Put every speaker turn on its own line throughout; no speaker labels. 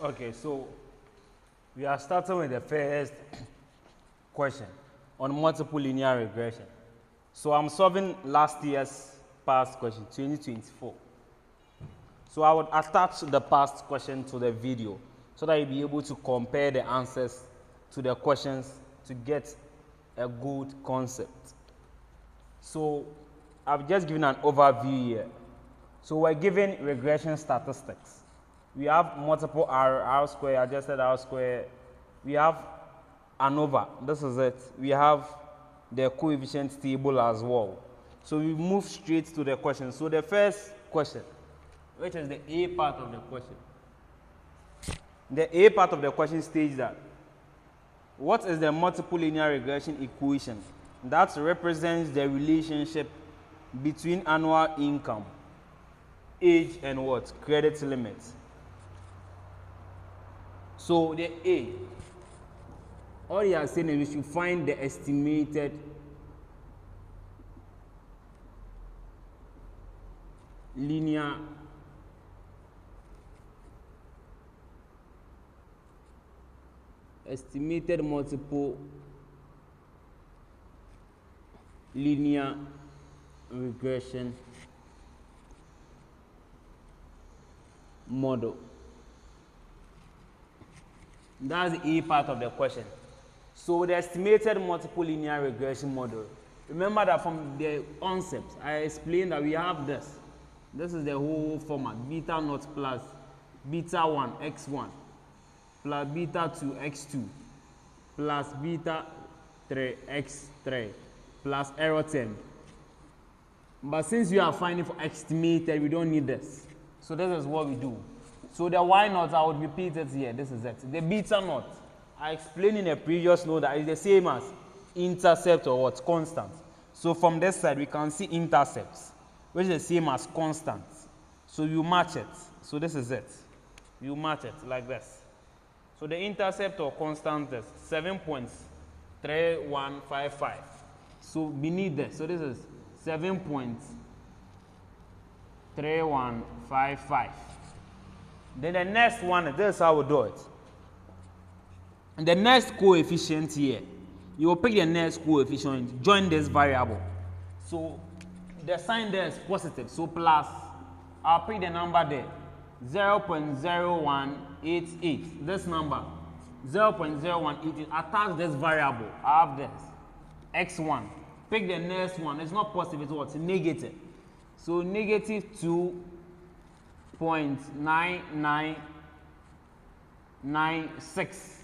Okay, so we are starting with the first question on multiple linear regression. So I'm solving last year's past question, 2024. So I would attach the past question to the video so that you'll be able to compare the answers to the questions to get a good concept. So I've just given an overview here. So we're given regression statistics. We have multiple R square, adjusted R square. We have ANOVA, this is it. We have the coefficient table as well. So we move straight to the question. So the first question, which is the A part of the question. The A part of the question states that what is the multiple linear regression equation that represents the relationship between annual income, age, and what? Credit limits. So the A, all you are saying is we should find the estimated linear multiple linear regression model. That's the A part of the question. So the estimated multiple linear regression model. Remember that from the concept, I explained that we have this. This is the whole format. Beta naught plus beta 1 x1 plus beta 2 x2 plus beta 3 x3 plus error term. But since we are finding for estimated, we don't need this. So this is what we do. So the y naught, I would repeat it here. This is it. The beta naught, I explained in a previous note that it's the same as intercept or what? Constant. So from this side, we can see intercepts, which is the same as constant. So you match it. So this is it. You match it like this. So the intercept or constant is 7.3155. So beneath this, so this is 7.3155. Then the next one, this is how we do it. And the next coefficient here, you will pick the next coefficient, join this variable. So the sign there is positive, so plus, I'll pick the number there, 0.0188. This number, 0.0188, attach this variable, I have this, x1. Pick the next one, it's not positive, it's what? Negative. So negative 2.9996.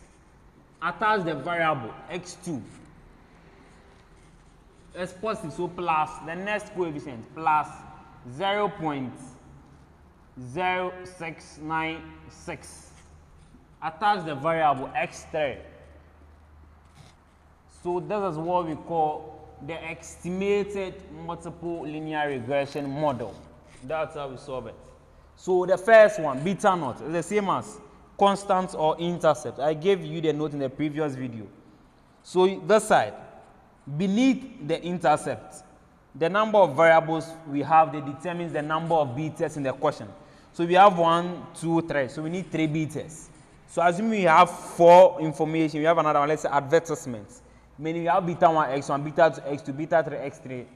Attach the variable x2. It's positive, so plus the next coefficient plus 0.0696. Attach the variable x3. So this is what we call the estimated multiple linear regression model. That's how we solve it. So the first one, beta naught, is the same as constant or intercept. I gave you the note in the previous video. So this side, beneath the intercept, the number of variables we have that determines the number of betas in the question. So we have 1, 2, 3. So we need 3 betas. So assuming we have 4 information, we have another one, let's say advertisements. Meaning we have beta 1 x1, beta 2 x2, beta 3 x3,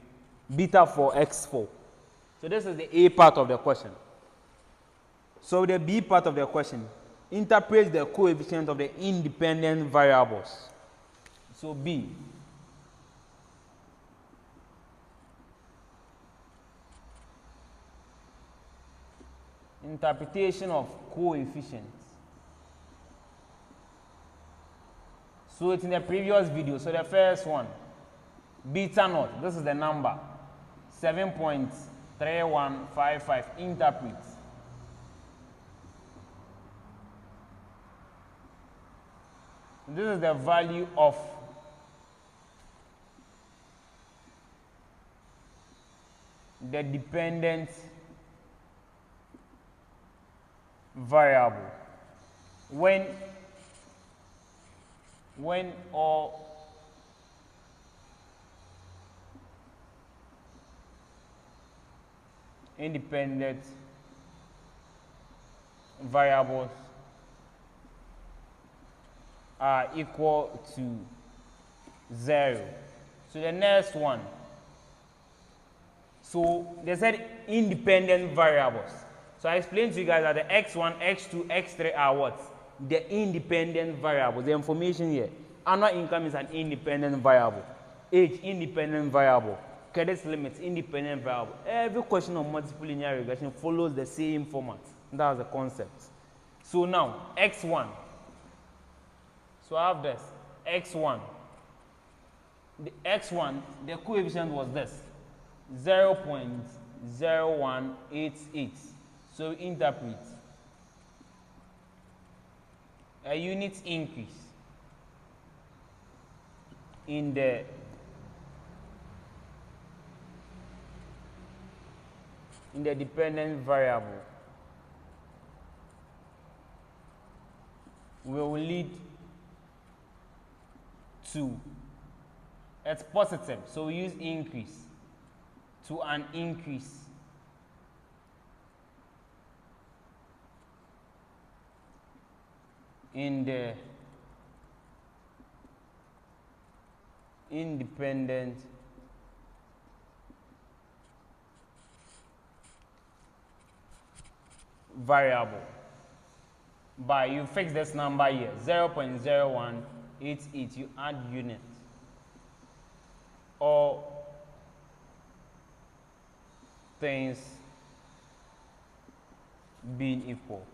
beta 4 x4. So this is the A part of the question. So the B part of the question interprets the coefficient of the independent variables. So B. Interpretation of coefficients. So it's in the previous video. So the first one, beta naught, this is the number, 7.3155, interprets. This is the value of the dependent variable when all independent variables are equal to 0. So the next one. So they said independent variables. So I explained to you guys that the x1, x2, x3 are what? The independent variables. The information here. Annual income is an independent variable. Age, independent variable. Credit limits, independent variable. Every question on multiple linear regression follows the same format. That's the concept. So now, x1. So I have this. x1. The x1, the coefficient was this. 0.0188. So interpret a unit increase in the dependent variable will lead to, it's positive, so we use increase, to an increase in the independent variable by, you fix this number here, 0.0188, you add unit, all things being equal,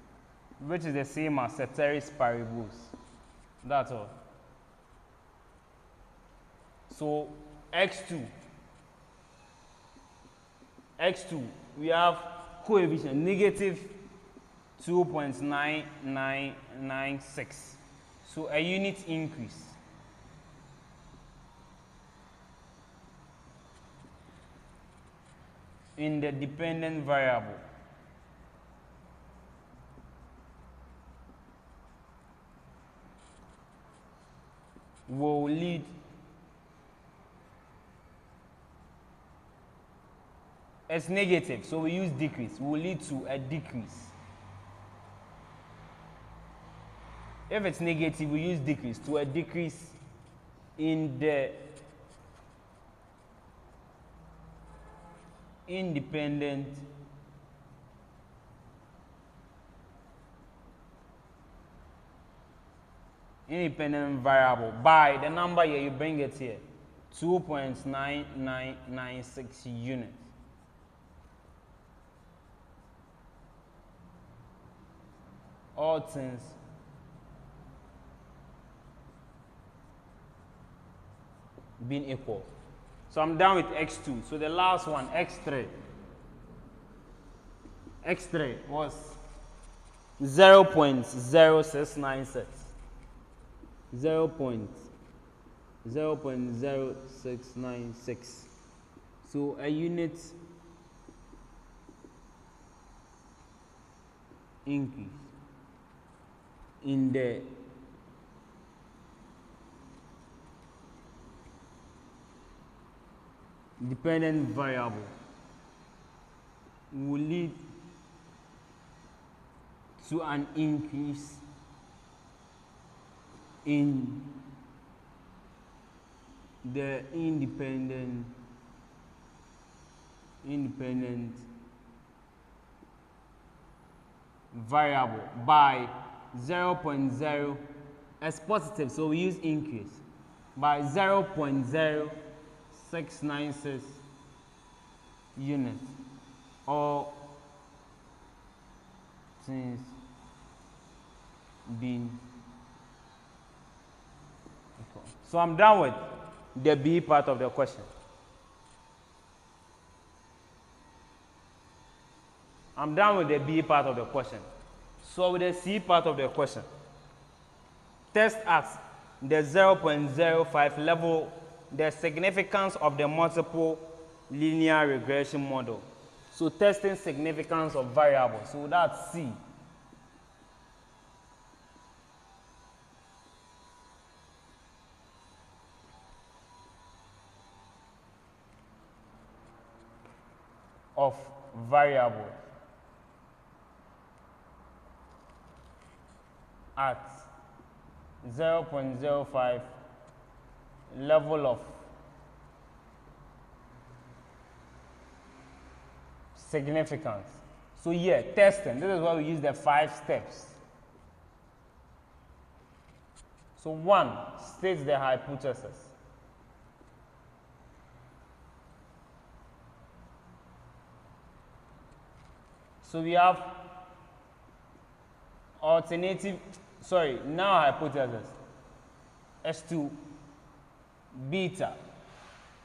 which is the same as ceteris paribus. That's all. So x2, we have coefficient negative 2.9996. So a unit increase in the dependent variable will lead as negative, so we use decrease, will lead to a decrease. If it's negative, we use decrease, to a decrease in the independent variable by the number here, you bring it here, 2.9996 units. All things being equal. So I'm done with x2. So the last one, x3. x3 was 0.0696. 0.0696. So a unit increase in the dependent variable will lead to an increase in the independent variable by 0.0 as positive, so we use increase by 0.0696 units, all things being equal. So I'm done with the B part of the question. I'm done with the B part of the question. So with the C part of the question, test at the 0.05 level the significance of the multiple linear regression model. So testing significance of variables. So that's C. Of variables at 0.05 level of significance. So here, testing, this is where we use the 5 steps. So 1, states the hypothesis. So we have now hypothesis S2 beta.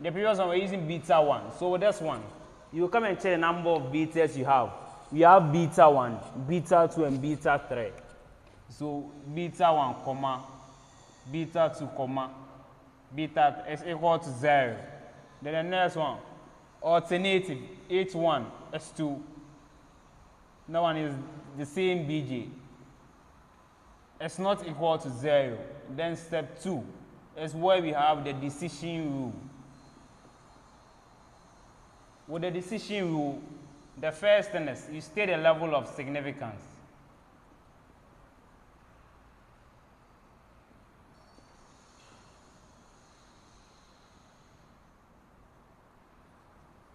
The previous one we're using beta 1. So with this one, you come and check the number of betas you have. We have beta 1, beta 2, and beta 3. So beta 1, comma, beta 2, comma, beta is equal to 0. Then the next one, alternative H1, S2. That one is the same BJ. It's not equal to 0. Then step 2 is where we have the decision rule. With the decision rule, the first thing is you state the level of significance.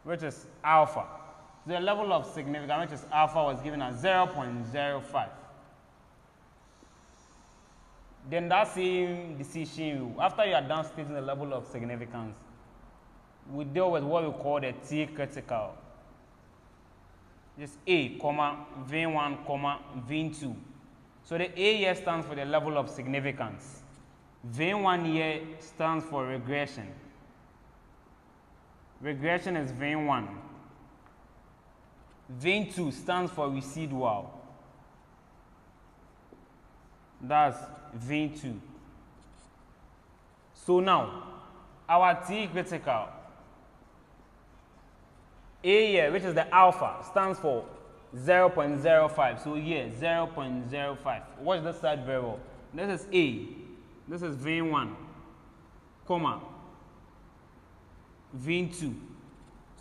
Which is alpha. The level of significance, which is alpha, was given as 0.05. Then that same decision rule, after you are done stating the level of significance, we deal with what we call the T critical. Just A, comma, V1, comma, V2. So the A here stands for the level of significance. V1 here stands for regression. Regression is V1. V2 stands for residual. That's V2. So now, our T critical, A here, which is the alpha, stands for 0.05. So here, 0.05. Watch this side very well. This is A. This is V1, comma, V2.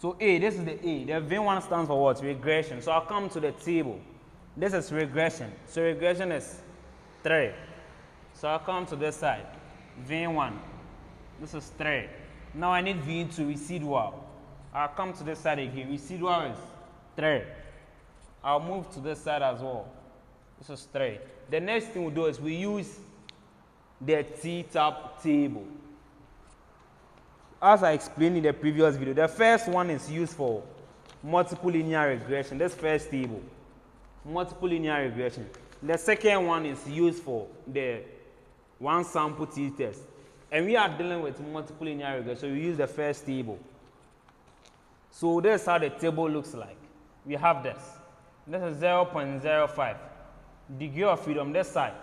So A, this is the A. The V1 stands for what? Regression. So I'll come to the table. This is regression. So regression is 3. So I'll come to this side. V1. This is 3. Now I need V2, residual. I'll come to this side again. Residual is 3. I'll move to this side as well. This is 3. The next thing we do is we use the T-tap table. As I explained in the previous video, the first one is used for multiple linear regression. This first table, multiple linear regression. The second one is used for the one sample t-test. And we are dealing with multiple linear regression, so we use the first table. So this is how the table looks like. We have this. This is 0.05. Degree of freedom, this side.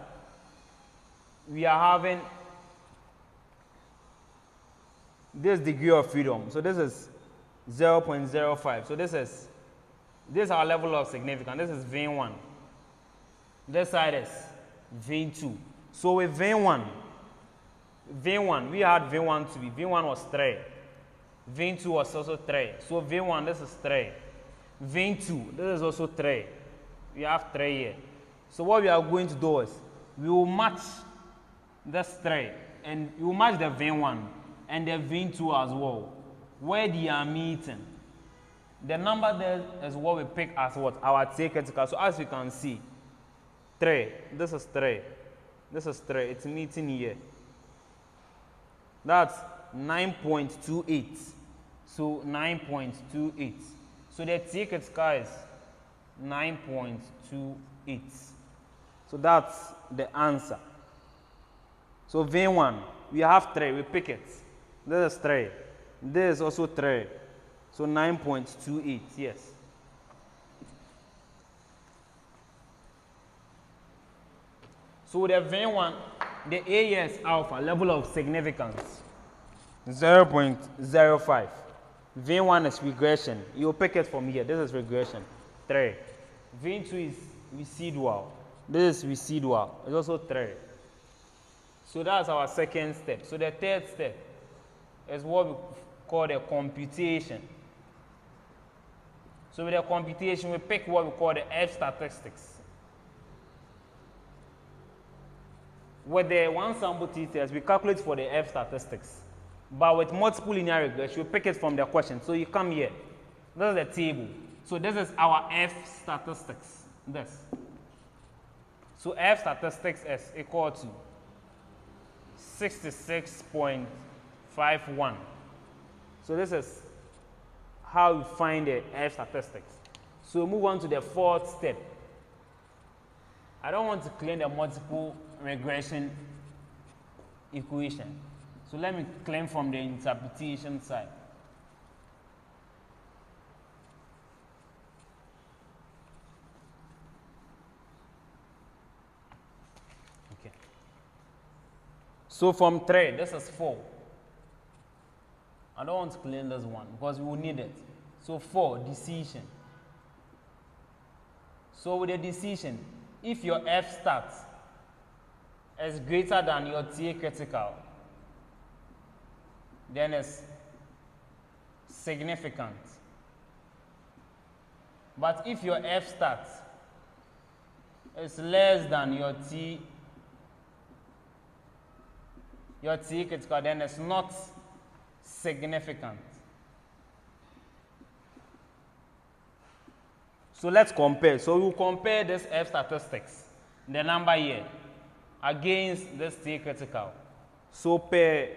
We are having this degree of freedom. So this is 0.05. So this is our level of significance. This is V1. This side is V2. So with V1, we had V1 to be, V1 was 3. V2 was also 3. So V1, this is 3. V2, this is also 3. We have 3 here. So what we are going to do is, we will match this 3, and we will match the V1 and the V2 as well, where they are meeting. The number there is what we pick as what? Our T critical. So as you can see, 3, this is 3, this is 3, it's meeting here. That's 9.28. So 9.28. So the T critical is 9.28. So that's the answer. So V1, we have 3, we pick it. This is 3. This is also 3. So 9.28, yes. So the V1, the A here is alpha, level of significance, 0.05. V1 is regression. You pick it from here. This is regression, 3. V2 is residual. This is residual. It's also 3. So that's our second step. So the third step is what we call the computation. So with the computation, we pick what we call the F statistics. with the one sample t-test, we calculate for the F statistics. But with multiple linear regression, we pick it from the question. So you come here. This is the table. So this is our F statistics. This. So F statistics is equal to 66.51. So this is how we find the F statistics. So we move on to the fourth step. I don't want to claim the multiple regression equation. So let me claim from the interpretation side. Okay. So from 3, this is 4. I don't want to claim this one because we will need it. So 4, decision. So with the decision, if your F stat is greater than your TA critical, then it's significant. But if your F stat is less than your TA critical, then it's not significant. So let's compare. So we'll compare this F statistics, the number here, against this TA critical. So per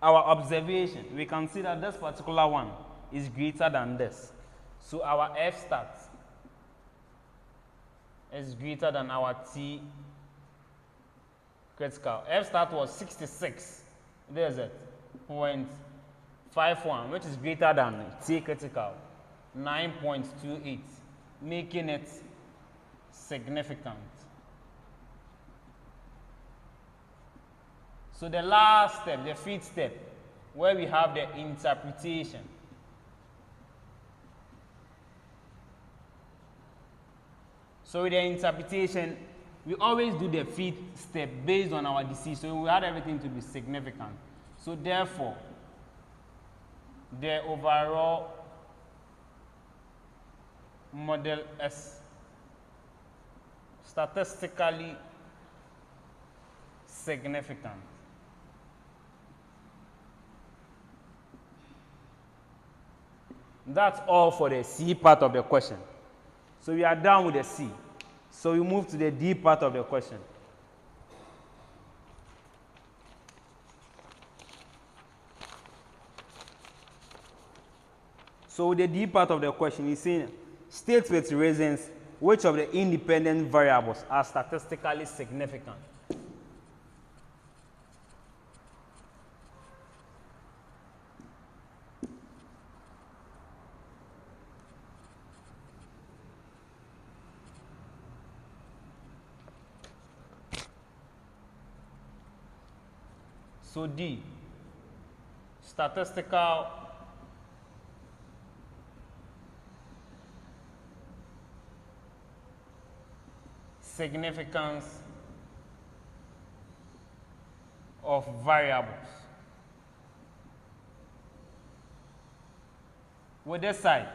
our observation, we can see that this particular one is greater than this. So our F stat is greater than our T critical. F stat was 66. There's it. 0.51, which is greater than T critical, 9.28, making it significant. So the last step, the fifth step, where we have the interpretation. So with the interpretation, we always do the fifth step based on our decision. So we had everything to be significant. So therefore, the overall model is statistically significant. That's all for the C part of the question. So we are done with the C. So we move to the D part of the question. So the D part of the question is saying, state with reasons which of the independent variables are statistically significant. So D, statistical significance of variables. With this side,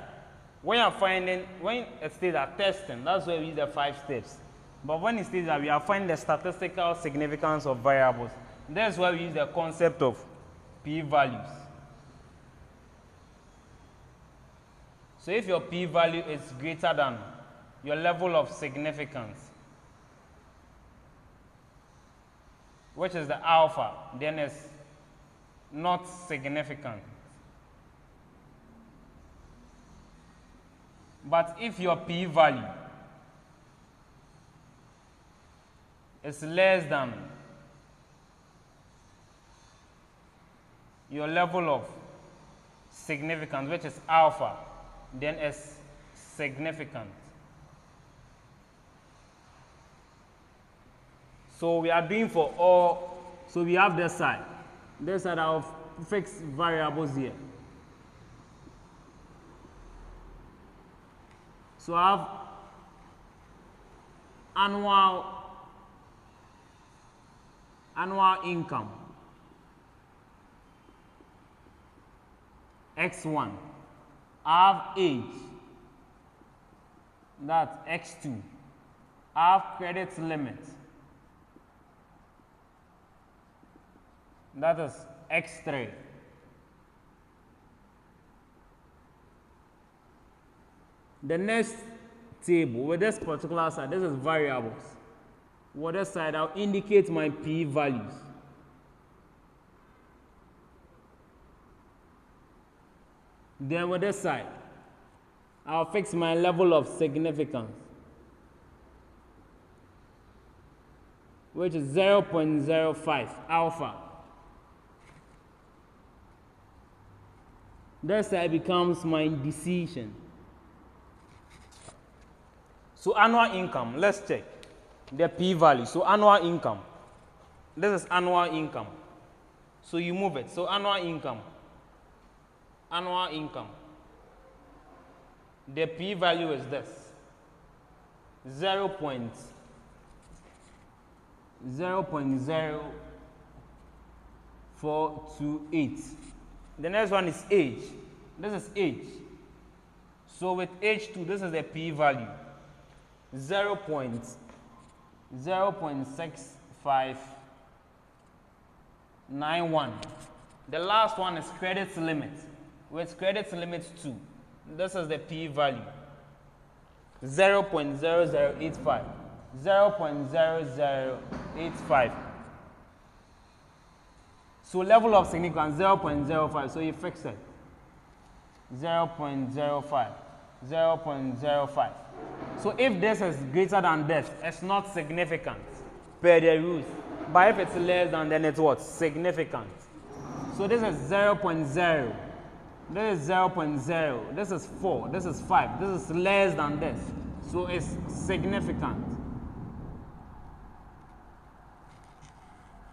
when it states that testing, that's where we use the 5 steps. But when it states that we are finding the statistical significance of variables, that's why we use the concept of p-values. So if your p-value is greater than your level of significance, which is the alpha, then it's not significant. But if your p-value is less than your level of significance, which is alpha, then it's significant. So we are doing for all, so we have this side. This side of fixed variables here. So I have annual income, X1. I have age, that's X2. I have credit limit, That is x3. The next table, with this particular side, this is variables. With this side, I'll indicate my p values. Then with this side, I'll fix my level of significance, which is 0.05 alpha. This side becomes my decision. So annual income, let's check the p-value. So annual income, this is annual income. So you move it. So annual income, the p-value is this, 0.0428. The next one is age. This is age. So with H2, this is the p-value, 0.6591. The last one is credit limit. With credit limit 2, this is the p-value, 0.0085. 0.0085. So level of significance 0.05. So you fix it. 0.05. 0.05. So if this is greater than this, it's not significant per the rules. But if it's less than, then it's what? Significant. So this is 0.0. This is 0.0. This is 4. This is 5. This is less than this. So it's significant.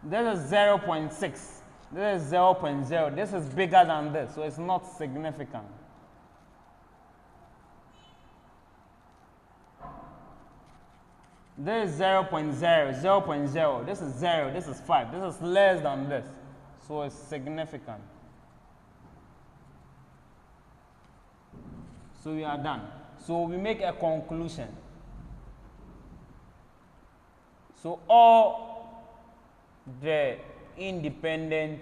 This is 0.6. This is 0.0. This is bigger than this. So it's not significant. This is 0.0, 0.0. This is 0. This is 5. This is less than this. So it's significant. So we are done. So we make a conclusion. So all the independent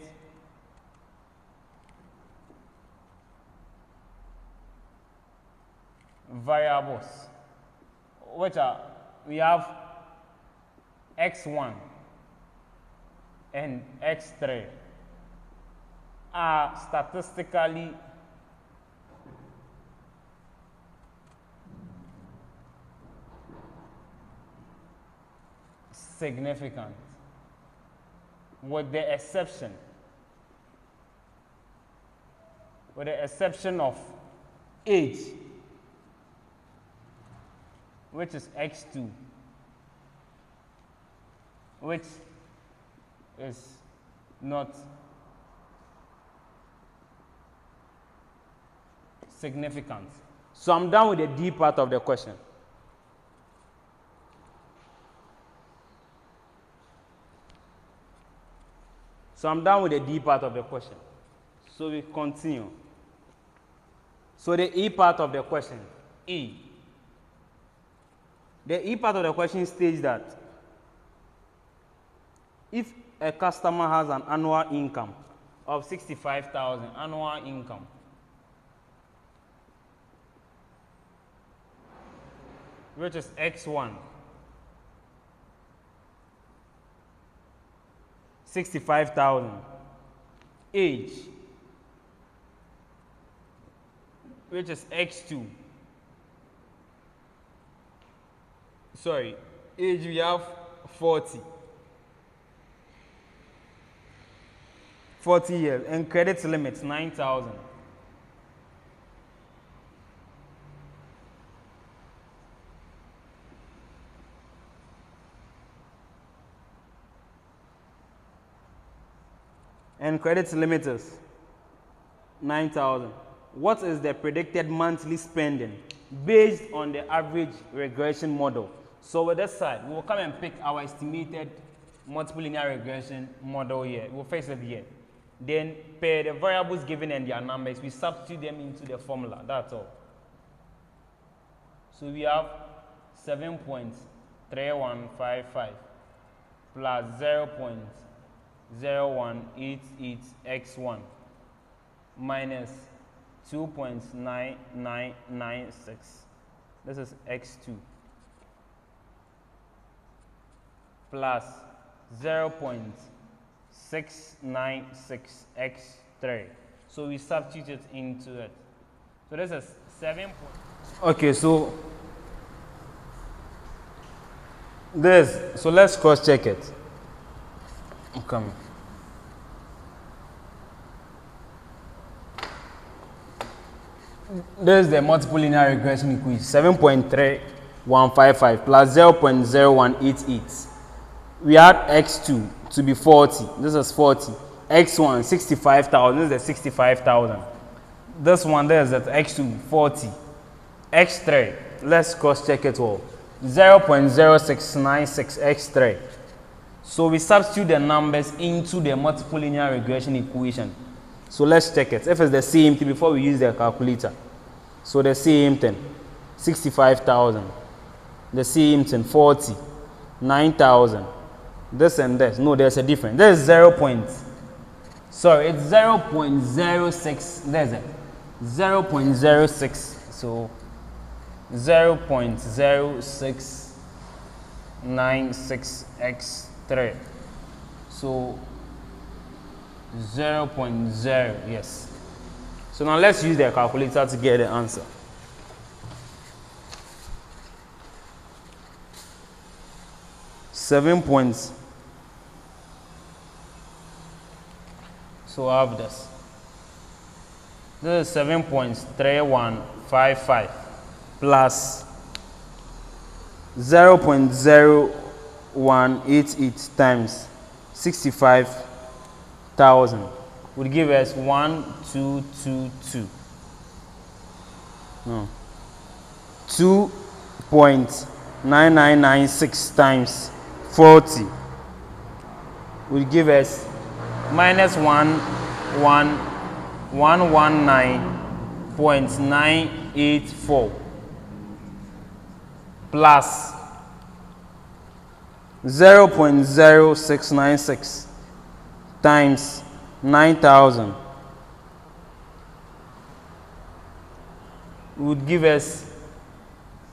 variables, which are, we have x1 and x3, are statistically significant, with the exception of age, which is x2, which is not significant. So I'm done with the D part of the question. So I'm done with the D part of the question. So we continue. So the E part of the question, E. The E part of the question states that if a customer has an annual income of 65,000, annual income, which is X1, 65,000, age, which is X2. Sorry, age we have 40 years, and credit limits 9,000. And credit limit is 9,000. What is the predicted monthly spending based on the average regression model? So with this side, we will come and pick our estimated multiple linear regression model here. We'll fix it here. Then per the variables given and their numbers, we substitute them into the formula. That's all. So we have 7.3155 plus 0.0188x1 minus 2.9996. This is x2 plus 0.696x3. So we substitute it into it. So this is 7. Okay, so let's cross check it. Come. There's the multiple linear regression equation 7.3155 plus 0.0188. We add x2 to be 40. This is 40. x1 65,000. This is the 65,000. This one there is at x2 40. x3, let's cross check it all. 0.0696 x3. So we substitute the numbers into the multiple linear regression equation. So let's check it. If it's the same thing before we use the calculator. So the same thing, 65,000. The same thing, 40, 9,000. This and this. No, there's a difference. There's 0. Sorry, it's 0.06. There's it. 0.06. So 0.0696x3. So 0.0, yes. So now let's use the calculator to get the answer. So I have this. This is 7.3155 plus 0.0188 times 65,000 would give us 1222. No. 2.9996 times 40 would give us minus 119.984 plus 0.0696 times 9,000 would give us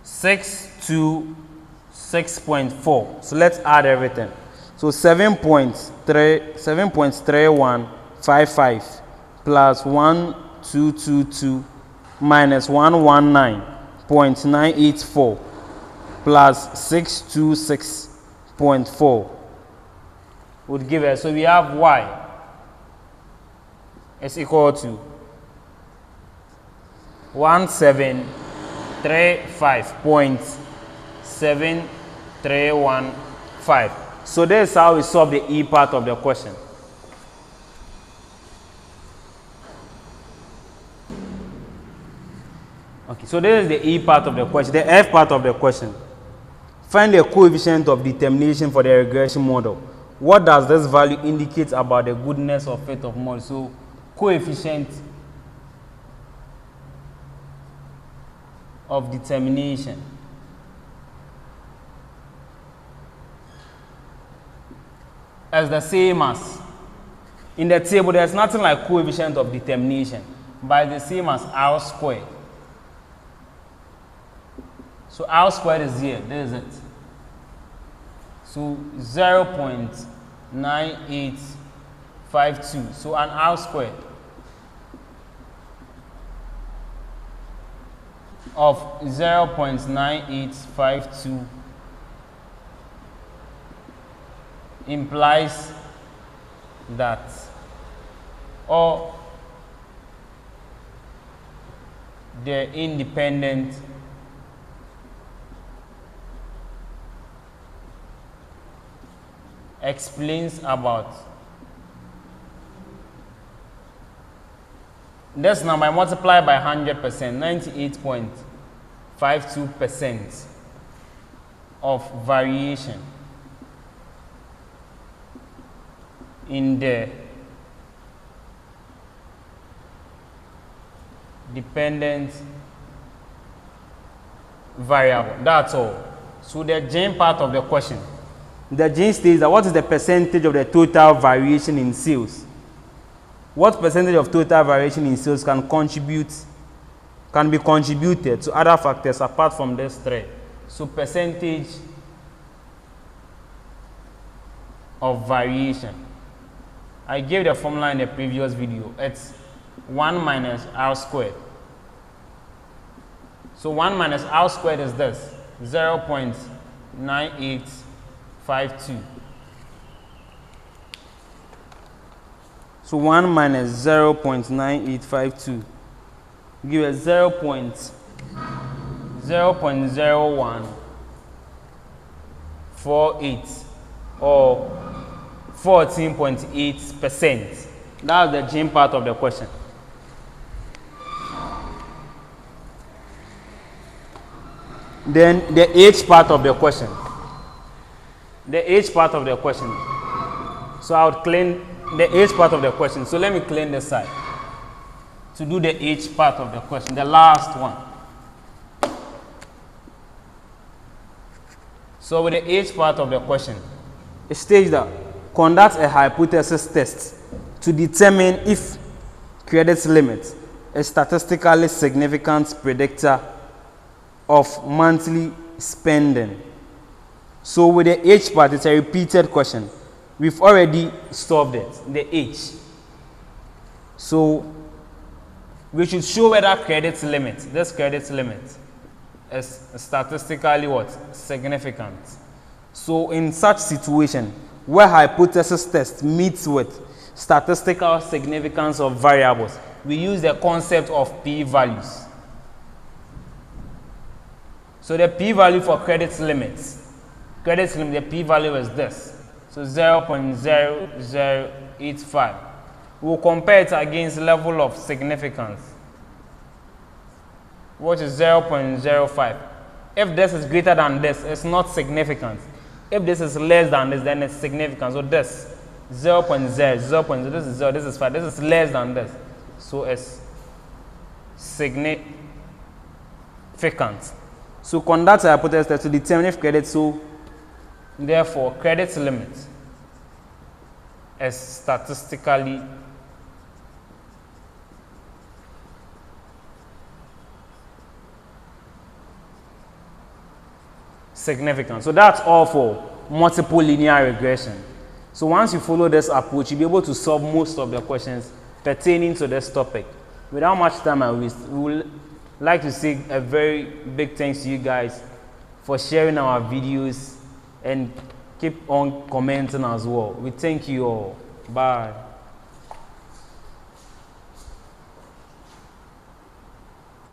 626.4. So let's add everything. So 7.3155 plus 1222 minus 119.984 plus 626.4 would give us, so we have y is equal to 1735.7315. So this is how we solve the E part of the question. Okay, so this is the E part of the question. The F part of the question. Find the coefficient of determination for the regression model. What does this value indicate about the goodness or fit of model? So coefficient of determination. As the same as in the table, there's nothing like coefficient of determination, but it's the same as R squared. So R squared is here, there is it. So 0.9852. So an R squared of 0.9852 implies that all the independent explains about this number multiplied by 100%, 98.52% of variation in the dependent variable. That's all. So the J part of the question. The gene states that what is the percentage of the total variation in sales? What percentage of total variation in sales can be contributed to other factors apart from this three? So percentage of variation. I gave the formula in the previous video. It's 1 minus r squared. So 1 minus r squared is this, 0.9852. So 1 minus 0.9852 give us 0.0148 or 14.8%. That's the gene part of the question. Then the age part of the question. The age part of the question. So I would claim the age part of the question. So let me claim this side to do the age part of the question, the last one. So with the age part of the question, it states that conduct a hypothesis test to determine if credit limit is statistically significant predictor of monthly spending. So with the age part, it's a repeated question. We've already solved it, the age. So we should show whether this credit limit is statistically what? Significant. So in such situation, where hypothesis test meets with statistical significance of variables, we use the concept of p-values. So the p-value for credit limits, the p-value is this. So 0.0085. We'll compare it against level of significance, which is 0.05. If this is greater than this, it's not significant. If this is less than this, then it's significant. So this 0.0, 0.0, this is 0, this is 5, this is less than this. So it's significant. So conduct a hypothesis test to determine if credit, so therefore credit limit is statistically significant. So that's all for multiple linear regression. So once you follow this approach, you'll be able to solve most of the questions pertaining to this topic. Without much time I waste, we would like to say a very big thanks to you guys for sharing our videos and keep on commenting as well. We thank you all. Bye.